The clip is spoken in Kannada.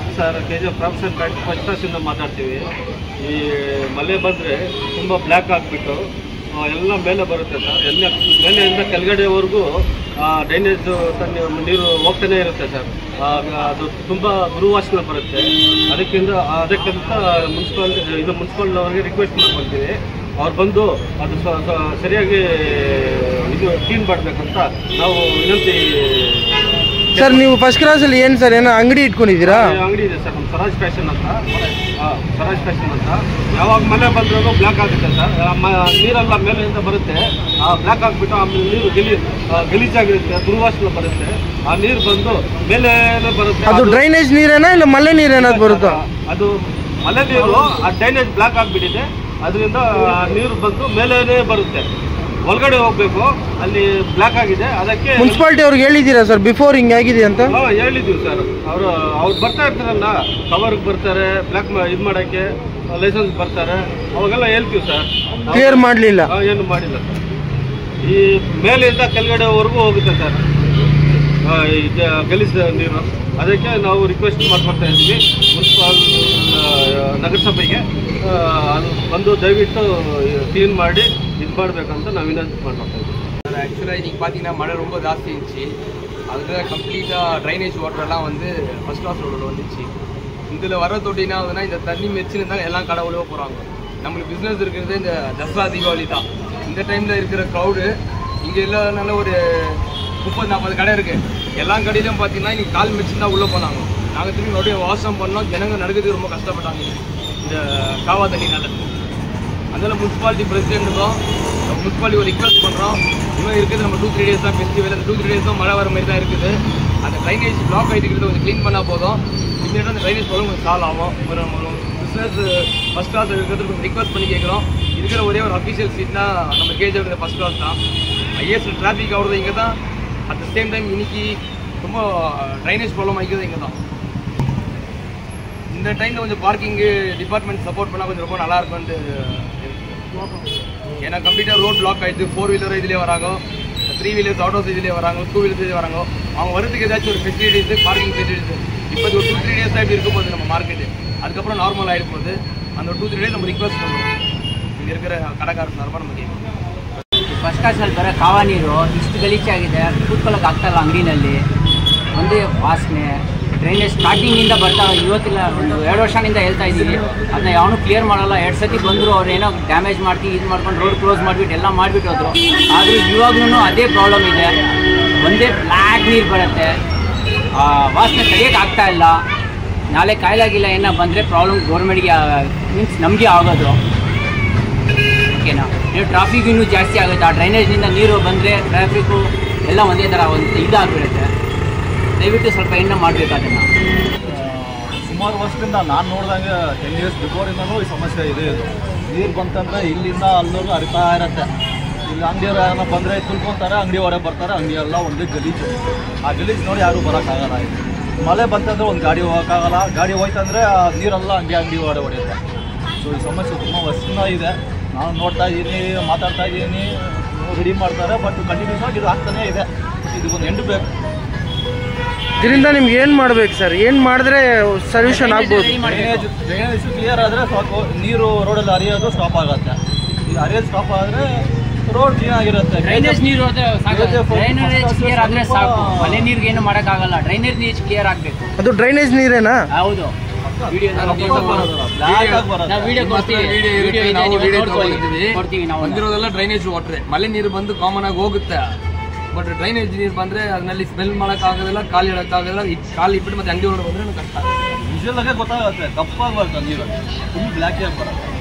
First sir KGF professional bank first ಕ್ಲಾಸಿಂದ ಮಾತಾಡ್ತೀವಿ. ಈ ಮಳೆ ಬಂದರೆ ತುಂಬ ಬ್ಲ್ಯಾಕ್ ಆಗಿಬಿಟ್ಟು ಎಲ್ಲ ಮೇಲೆ ಬರುತ್ತೆ ಸರ್. ಎಲ್ಲ ಮೇಲೆಯಿಂದ ಕೆಳಗಡೆವರೆಗೂ ಡ್ರೈನೇಜ್ ನೀರು ಹೋಗ್ತಾನೆ ಇರುತ್ತೆ ಸರ್. ಅದು ತುಂಬ ದುರ್ವಾಸನೆ ಬರುತ್ತೆ. ಅದಕ್ಕಂತ ಮುನ್ಸಿಪಲ್ ಅವರಿಗೆ ರಿಕ್ವೆಸ್ಟ್ ಮಾಡ್ಕೊಳ್ತೀವಿ. ಅವ್ರು ಬಂದು ಅದು ಸರಿಯಾಗಿ ಇದು ಕ್ಲೀನ್ ಮಾಡಬೇಕಂತ ನಾವು ವಿನಂತಿ. ಸರ್ ನೀವು ಫಸ್ಟ್ ಕ್ಲಾಸಲ್ಲಿ ಏನು ಸರ್ ಏನೋ ಅಂಗಡಿ ಇಟ್ಕೊಂಡಿದ್ದೀರಾ? ಅಂಗಡಿ ಇದೆ ಸರ್, ನಮ್ಮ ಸ್ವರಾಜ್ ಫ್ಯಾಷನ್ ಅಂತ. ಯಾವಾಗ ಮಳೆ ಬಂದ್ರೂ ಬ್ಲ್ಯಾಕ್ ಆಗುತ್ತೆ ಸರ್. ನೀರೆಲ್ಲ ಮೇಲೆಯಿಂದ ಬರುತ್ತೆ, ಬ್ಲ್ಯಾಕ್ ಆಗಿಬಿಟ್ಟು ಆಮೇಲೆ ನೀರು ಗಲೀಜಾಗಿರುತ್ತೆ, ದುರ್ವಾಸನೆ ಬರುತ್ತೆ. ಆ ನೀರು ಬಂದು ಮೇಲೆ ಬರುತ್ತೆ. ಅದು ಡ್ರೈನೇಜ್ ನೀರೇನಾ ಇಲ್ಲ ಮಳೆ ನೀರೇನಾದ್ರು ಬರುತ್ತಾ? ಅದು ಮಳೆ ನೀರು, ಆ ಡ್ರೈನೇಜ್ ಬ್ಲ್ಯಾಕ್ ಆಗಿಬಿಟ್ಟಿದೆ. ಅದರಿಂದ ನೀರು ಬಂದು ಮೇಲೇನೆ ಬರುತ್ತೆ. ಒಳಗಡೆ ಹೋಗ್ಬೇಕು, ಅಲ್ಲಿ ಬ್ಲ್ಯಾಕ್ ಆಗಿದೆ. ಅದಕ್ಕೆ ಮುನ್ಸಿಪಾಲಿಟಿ ಅವ್ರಿಗೆ ಹೇಳಿದ್ದೀರಾ ಸರ್ ಬಿಫೋರ್ ಹಿಂಗಾಗಿದೆ ಅಂತ? ಹೇಳಿದ್ದೀವಿ ಸರ್. ಅವ್ರು ಬರ್ತಾ ಇರ್ತಾರಲ್ಲ, ಕವರ್ಗೆ ಬರ್ತಾರೆ, ಬ್ಲ್ಯಾಕ್ ಇದು ಮಾಡೋಕ್ಕೆ ಲೈಸೆನ್ಸ್ ಬರ್ತಾರೆ, ಅವಾಗೆಲ್ಲ ಹೇಳ್ತೀವಿ ಸರ್. ಕ್ಲಿಯರ್ ಮಾಡಲಿಲ್ಲ, ಏನು ಮಾಡಿಲ್ಲ ಸರ್. ಈ ಮೇಲಿಂದ ಕೆಳಗಡೆವರೆಗೂ ಹೋಗುತ್ತೆ ಸರ್ ಗಲೀಜ್ ನೀರು. ಅದಕ್ಕೆ ನಾವು ರಿಕ್ವೆಸ್ಟ್ ಮಾಡ್ಕೊಳ್ತಾ ಇದ್ವಿ ಮುನ್ಸಿಪಲ್ ನಗರಸಭೆಗೆ, ಅದು ಬಂದು ದಯವಿಟ್ಟು ಕ್ಲೀನ್ ಮಾಡಿ இது ಮಾಡಬೇಕಂತ ನಾವು ವಿನಂತಿ ಮಾಡ್ಕೊಳ್ತಾ ಇದ್ದೀವಿ. ஆக்சுவலாக இன்றைக்கி பார்த்தீங்கன்னா மழை ரொம்ப ஜாஸ்தி இருந்துச்சு. அதில் கம்ப்ளீட்டாக ட்ரைனேஜ் வாட்டரெல்லாம் வந்து ஃபஸ்ட் கிளாஸ் ரோடில் வந்துச்சு. இதில் வர தொட்டினா வந்துன்னா இந்த தண்ணி மெச்சிருந்தாலும் எல்லாம் கடை உழுவ போகிறாங்க. நம்மளுக்கு பிஸ்னஸ் இருக்கிறது இந்த தசரா தீபாவளி தான். இந்த டைமில் இருக்கிற க்ரௌடு இங்கே இல்லாதனால ஒரு 30-40 கடை இருக்குது. எல்லா கடையிலும் பார்த்தீங்கன்னா இன்றைக்கி கால் மெச்சிருந்தா உள்ளே போனாங்க. நாங்கள் திரும்பி மறுபடியும் வாஷம் பண்ணோம். ஜனங்க நடக்கிறதுக்கு ரொம்ப கஷ்டப்பட்டாங்க இந்த காவா தண்ணினால. அதனால் முன்சிபாலிட்டி பிரசிடென்ட்டுக்கும் முன்சிபாலிட்டி ஒரு ரிக்வெஸ்ட் பண்ணுறோம். இன்னும் இருக்குது நம்ம 2-3 days தான் ஃபெஸ்டிவல். அந்த 2-3 days தான் மழை வர மாதிரி தான் இருக்குது. அந்த ட்ரைனேஜ் பிளாக் ஆகிட்டு இருக்கிறது கொஞ்சம் க்ளீன் பண்ணால் போதும். இமீடியட்டாக அந்த ட்ரைனேஜ் ப்ராப்ளம் கொஞ்சம் சால்வ் ஆகும். ஒரு பிஸ்னஸ் ஃபஸ்ட் கிளாஸ் இருக்கிறது கொஞ்சம் ரிக்வெஸ்ட் பண்ணி கேட்குறோம். இருக்கிற ஒரே ஒரு அஃபிஷியல் சீட்னா நம்ம KGF ஃபஸ்ட் கிளாஸ் தான். ஐஎஸ்எல் டிராஃபிக் ஆகுறது இங்கே தான். அட் த சேம் டைம் இன்னைக்கு ரொம்ப ட்ரைனேஜ் ப்ராப்ளம் ஆகிக்கிறது இங்கே தான். இந்த டைமில் கொஞ்சம் பார்க்கிங்கு டிபார்ட்மெண்ட் சப்போர்ட் பண்ணால் கொஞ்சம் ரொம்ப நல்லாயிருக்கும்ட்டு. ஏன்னா கம்ப்ளீட்டாக ரோட் பிளாக் ஆகிடுது. 4 வீலர் இதிலே வராங்க, 3 வீலர்ஸ் ஆட்டோஸ் இதிலே வராங்க, 2 வீலர்ஸ் இதிலே வராங்க. அவங்க வரதுக்கு ஏதாச்சும் ஒரு ஃபெசிலிட்டிஸு, பார்க்கிங் ஃபெசிலிட்டிஸு இப்போ ஒரு 2-3 days தான் இப்படி இருக்கும் போது நம்ம மார்க்கெட்டு. அதுக்கப்புறம் நார்மல் ஆகிடும் போது அந்த ஒரு 2-3 days நம்ம ರಿಕ್ವೆಸ್ಟ್ பண்ணுவோம். இங்கே இருக்கிற ಕಡೆಗಾರ ಸಾರ್ಬ ನಮ್ಮ ಕೇಳಿ ಫಸ್ಟ್ ಕ್ಲಾಸಲ್ಲಿ ಬರೋ ಕಾವ ನೀರು ಇಷ್ಟು ಗಲೀಜಾಗಿದೆ, ಕೂತ್ಕೊಳ್ಳೋಕೆ ಆಗ್ತಾಯಿಲ್ಲ. ಅಂಗಡಿನಲ್ಲಿ ಒಂದೇ ವಾಸನೆ. ಡ್ರೈನೇಜ್ ಸ್ಟಾರ್ಟಿಂಗಿಂದ ಬರ್ತಾ ಇವತ್ತಿಲ್ಲ, ಒಂದು 2 ವರ್ಷದಿಂದ ಹೇಳ್ತಾ ಇದ್ದೀವಿ. ಅದನ್ನ ಯಾವನು ಕ್ಲಿಯರ್ ಮಾಡೋಲ್ಲ. 2 ಸತಿ ಬಂದರು, ಅವ್ರು ಏನೋ ಡ್ಯಾಮೇಜ್ ಮಾಡ್ತೀವಿ ಇದು ಮಾಡ್ಕೊಂಡು ರೋಡ್ ಕ್ಲೋಸ್ ಮಾಡಿಬಿಟ್ಟು ಎಲ್ಲ ಮಾಡಿಬಿಟ್ಟು ಹೋದ್ರು. ಆದರೂ ಇವಾಗ್ಲೂ ಅದೇ ಪ್ರಾಬ್ಲಮ್ ಇದೆ. ಒಂದೇ ಬ್ಲ್ಯಾಕ್ ನೀರು ಬರುತ್ತೆ, ವಾಸನೆ ತಡೆಯೋಕೆ ಆಗ್ತಾಯಿಲ್ಲ. ನಾಳೆ ಕಾಯಿಲಾಗಿಲ್ಲ ಏನೋ ಬಂದರೆ ಪ್ರಾಬ್ಲಮ್ ಗೌರ್ಮೆಂಟ್ಗೆ ಮೀನ್ಸ್ ನಮಗೆ ಆಗೋದು. ಓಕೆನಾ? ನೀವು ಟ್ರಾಫಿಕ್ ಇನ್ನೂ ಜಾಸ್ತಿ ಆಗುತ್ತೆ. ಆ ಡ್ರೈನೇಜ್ನಿಂದ ನೀರು ಬಂದರೆ ಟ್ರಾಫಿಕ್ಕು ಎಲ್ಲ ಒಂದೇ ಥರ ಒಂದು ಇದಾಗಿಬಿಡುತ್ತೆ. ದಯವಿಟ್ಟು ಸ್ವಲ್ಪ ಇನ್ನೂ ಮಾಡಬೇಕು ಅದನ್ನು. ಸುಮಾರು ವರ್ಷದಿಂದ ನಾನು ನೋಡಿದಂಗೆ 10 years ಬಿಫೋರಿಂದನೂ ಈ ಸಮಸ್ಯೆ ಇದೆ. ಇದು ನೀರು ಬಂತಂದರೆ ಇಲ್ಲಿಂದ ಅಲ್ಲೂ ಹರಿತಾ ಇರುತ್ತೆ. ಇಲ್ಲಿ ಅಂಗಡಿಯವ್ರು ಬಂದರೆ ತುಳ್ಕೊತಾರೆ, ಅಂಗಡಿ ಹೊರಗೆ ಬರ್ತಾರೆ, ಅಂಗಡಿ ಎಲ್ಲ ಒಂದೇ ಗಲೀಜು. ಆ ಗಲೀಜು ನೋಡಿ ಯಾರೂ ಬರೋಕ್ಕಾಗಲ್ಲ. ಮಳೆ ಬಂತಂದರೆ ಒಂದು ಗಾಡಿ ಹೋಗೋಕ್ಕಾಗಲ್ಲ. ಗಾಡಿ ಹೋಯ್ತಂದರೆ ಆ ನೀರೆಲ್ಲ ಅಂಗಡಿ ಹೊಡೆಯುತ್ತೆ. ಸೊ ಈ ಸಮಸ್ಯೆ ತುಂಬ ವರ್ಷದಿಂದ ಇದೆ. ನಾನು ನೋಡ್ತಾ ಇದ್ದೀನಿ, ಮಾತಾಡ್ತಾ ಇದ್ದೀನಿ, ರೆಡಿ ಮಾಡ್ತಾರೆ. ಬಟ್ ಕಂಟಿನ್ಯೂಸ್ ಆಗಿ ಇದು ಆಗ್ತಾನೇ ಇದೆ. ಇದು ಒಂದು ಎಂಡ್ ಬೇಕು. ಇದರಿಂದ ನಿಮ್ಗೆ ಏನು ಮಾಡ್ಬೇಕು ಸರ್? ಏನು ಮಾಡಿದ್ರೆ ಸೊಲ್ಯೂಷನ್ ಆಗ್ಬೋದು? ಡ್ರೈನೇಜ್ ಕ್ಲಿಯರ್ ಆದರೆ ಸಾಕು. ನೀರು ರೋಡಲ್ಲಿ ಹರಿಯೋದು ಸ್ಟಾಪ್ ಆಗುತ್ತೆ. ಈಗ ಹರಿಯೋದು ಸ್ಟಾಪ್ ಆದರೆ ರೋಡ್ ಕ್ಲೀನ್ ಆಗಿರುತ್ತೆ. ಡ್ರೈನೇಜ್ ನೀರು ಡ್ರೈನೇಜ್ ಕ್ಲಿಯರ್ ಆದರೆ ಸಾಕು. ಮಳೆ ನೀರಿಗೆ ಏನು ಮಾಡೋಕ್ಕಾಗಲ್ಲ. ಡ್ರೈನೇಜ್ ನೀರು ಕ್ಲಿಯರ್ ಆಗಬೇಕು. ಅದು ಡ್ರೈನೇಜ್ ನೀರೇನಾ? ಹೌದು. ಬಂದಿರೋದೆಲ್ಲ ಡ್ರೈನೇಜ್ ವಾಟ್ರೆ. ಮಳೆ ನೀರು ಬಂದು ಕಾಮನ್ ಆಗಿ ಹೋಗುತ್ತೆ. ಬಟ್ ಡ್ರೈನೇಜ್ ನೀರು ಬಂದರೆ ಅದರಲ್ಲಿ ಸ್ಮೆಲ್ ಮಾಡೋಕ್ಕಾಗೋದಿಲ್ಲ, ಕಾಲು ಇಡೋಕ್ಕಾಗೋದಿಲ್ಲ. ಕಾಲು ಇಟ್ಬಿಟ್ಟು ಮತ್ತೆ ಅಂಗಡಿ ಹೊರಗೆ ಬಂದರೆ ಕಷ್ಟ. ವಿಜುವಲ್ ಆಗಿ ಗೊತ್ತಾಗುತ್ತೆ, ಕಪ್ಪಾಗಿ ಬರುತ್ತೆ ನೀರು, ಫುಲ್ ಬ್ಲ್ಯಾಕ್ ಆಗಿ ಬರುತ್ತೆ.